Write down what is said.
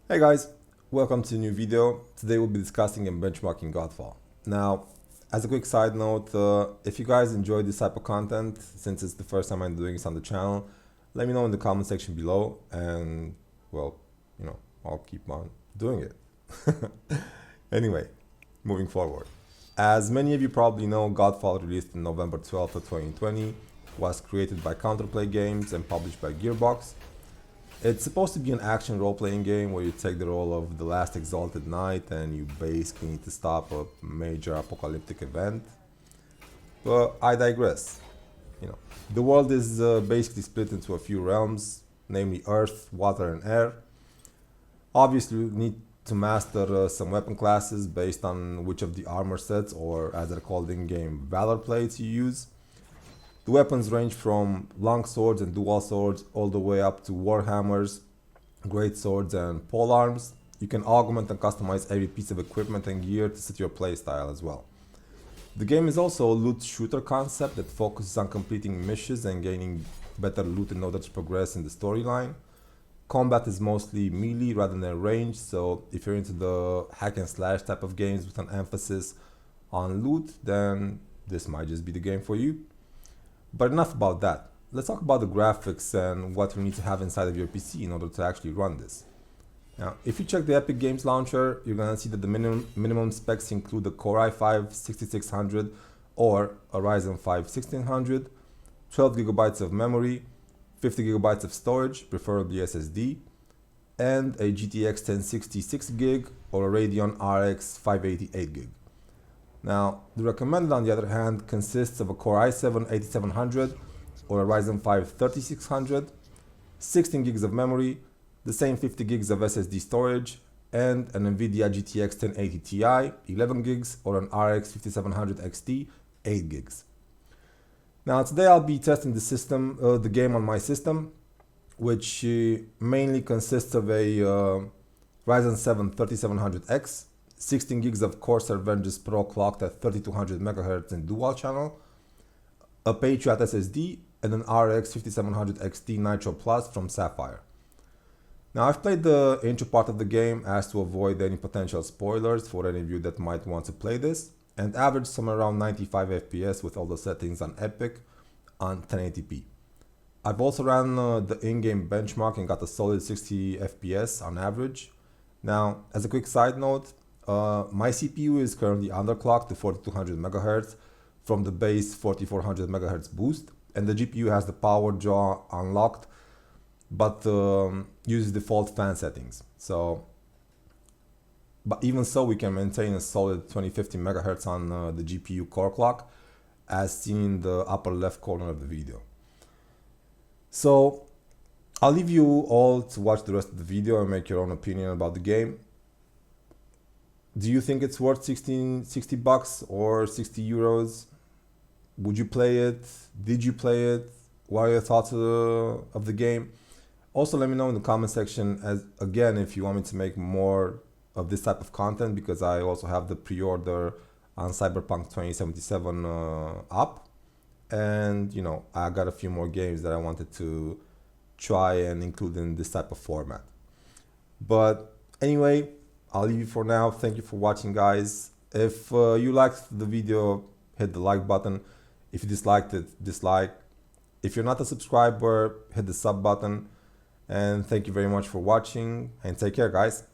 Hey guys, welcome to a new video. Today we'll be discussing and benchmarking Godfall. Now, as a quick side note, if you guys enjoy this type of content, since it's the first time I'm doing this on the channel, let me know in the comment section below and, well, I'll keep on doing it. Anyway, moving forward. As many of you probably know, Godfall released on November 12th of 2020, was created by Counterplay Games and published by Gearbox. It's supposed to be an action role-playing game where you take the role of the last exalted knight and you basically need to stop a major apocalyptic event. But I digress. The world is basically split into a few realms, namely Earth, Water, and Air. Obviously, you need to master some weapon classes based on which of the armor sets, or as they're called in-game, Valor plates you use. The weapons range from long swords and dual swords all the way up to warhammers, great swords, and polearms. You can augment and customize every piece of equipment and gear to suit your playstyle as well. The game is also a loot shooter concept that focuses on completing missions and gaining better loot in order to progress in the storyline. Combat is mostly melee rather than range, so if you're into the hack and slash type of games with an emphasis on loot, then this might just be the game for you. But enough about that. Let's talk about the graphics and what you need to have inside of your PC in order to actually run this. Now, if you check the Epic Games Launcher, you're gonna see that the minimum specs include a Core i5 6600 or a Ryzen 5 1600, 12 gigabytes of memory, 50 gigabytes of storage, preferably SSD, and a GTX 1060 6GB or a Radeon RX 580 8GB. Now, the recommended, on the other hand, consists of a Core i7 8700 or a Ryzen 5 3600, 16 gigs of memory, the same 50 gigs of SSD storage, and an NVIDIA GTX 1080 Ti 11 gigs or an RX 5700 XT 8 gigs. Now, today I'll be testing the game on my system, which mainly consists of a Ryzen 7 3700X, 16 gigs of Corsair Vengeance Pro clocked at 3200 MHz in dual channel, a Patriot SSD, and an RX 5700 XT Nitro Plus from Sapphire. Now, I've played the intro part of the game as to avoid any potential spoilers for any of you that might want to play this, and averaged somewhere around 95 FPS with all the settings on Epic on 1080p. I've also ran the in-game benchmark and got a solid 60 FPS on average. Now, as a quick side note, my CPU is currently underclocked to 4200 MHz from the base 4400 MHz boost, and the GPU has the power draw unlocked, but uses default fan settings. But even so, we can maintain a solid 2050 MHz on the GPU core clock, as seen in the upper left corner of the video. So I'll leave you all to watch the rest of the video and make your own opinion about the game. Do you think it's worth 60 bucks or 60 euros? Would you play it? Did you play it? What are your thoughts of the game? Also, let me know in the comment section, as again, if you want me to make more of this type of content, because I also have the pre-order on Cyberpunk 2077 up, and I got a few more games that I wanted to try and include in this type of format. But anyway, I'll leave you for now. Thank you for watching, guys. If you liked the video, hit the like button. If you disliked it, dislike. If you're not a subscriber, hit the sub button. And thank you very much for watching, and take care, guys.